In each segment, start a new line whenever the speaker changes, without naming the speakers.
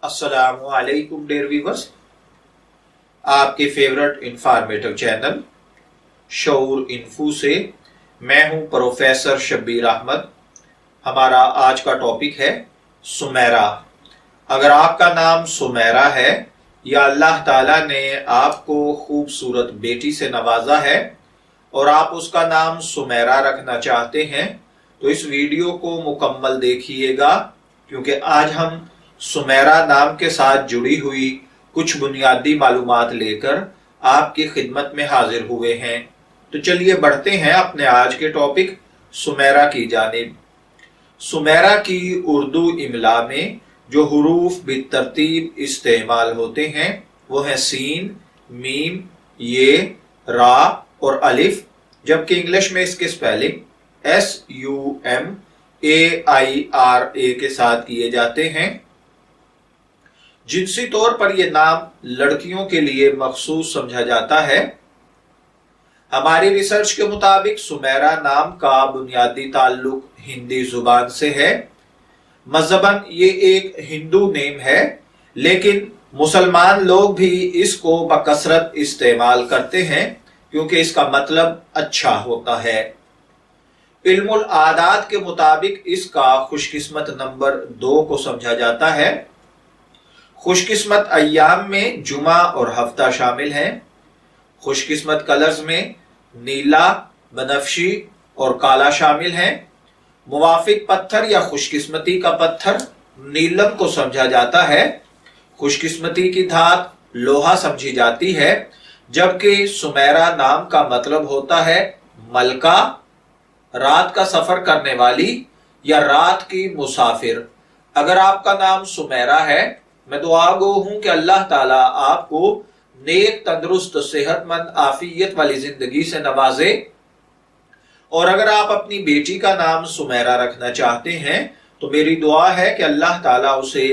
अस्सलाम वालेकुम dear viewers, आपके फेवरेट इंफॉर्मेटिव चैनल शऊर इन्फो से मैं हूं प्रोफेसर शब्बीर अहमद। हमारा आज का टॉपिक है सुमेरा। अगर आपका नाम सुमेरा है या अल्लाह ताला ने आपको खूबसूरत बेटी से नवाजा है और आप उसका नाम सुमेरा रखना चाहते हैं तो इस वीडियो को मुकम्मल देखिएगा, क्योंकि आज हम सुमेरा नाम के साथ जुड़ी हुई कुछ बुनियादी मालूमात लेकर आपकी खिदमत में हाजिर हुए हैं। तो चलिए बढ़ते हैं अपने आज के टॉपिक सुमेरा की जानिब। सुमेरा की उर्दू इमला में जो हुरूफ बितरतीब इस्तेमाल होते हैं वो हैं सीन, मीम, ये, रा और अलिफ, जबकि इंग्लिश में इसके स्पेलिंग SUMAIRA के साथ किए जाते हैं। जिनसी तौर पर यह नाम लड़कियों के लिए मखसूस समझा जाता है। हमारी रिसर्च के मुताबिक सुमेरा नाम का बुनियादी ताल्लुक हिंदी जुबान से है। मज़हबन ये एक हिंदू नेम है, लेकिन मुसलमान लोग भी इसको बकसरत इस्तेमाल करते हैं क्योंकि इसका मतलब अच्छा होता है। इल्मुल आदात के मुताबिक इसका खुशकिस्मत नंबर 2 को समझा जाता है। खुशकिस्मत अय्याम में जुमा और हफ्ता शामिल हैं। खुशकिस्मत कलर्स में नीला, बनफशी और काला शामिल हैं। मुवाफिक पत्थर या खुशकिस्मती का पत्थर नीलम को समझा जाता है। खुशकिस्मती की धात लोहा समझी जाती है, जबकि सुमेरा नाम का मतलब होता है मलका, रात का सफर करने वाली या रात की मुसाफिर। अगर आपका नाम सुमेरा है, मैं दुआ गो हूं कि अल्लाह ताला आपको नेक, तंदुरुस्त, सेहतमंद, आफियत वाली जिंदगी से नवाजे। और अगर आप अपनी बेटी का नाम सुमेरा रखना चाहते हैं तो मेरी दुआ है कि अल्लाह ताला उसे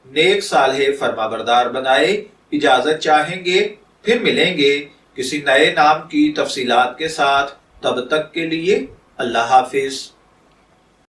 नेक, सालेह, फरमाबरदार बनाए। इजाजत चाहेंगे, फिर मिलेंगे किसी नए नाम की तफसीलात के साथ। तब तक के लिए अल्लाह हाफिज।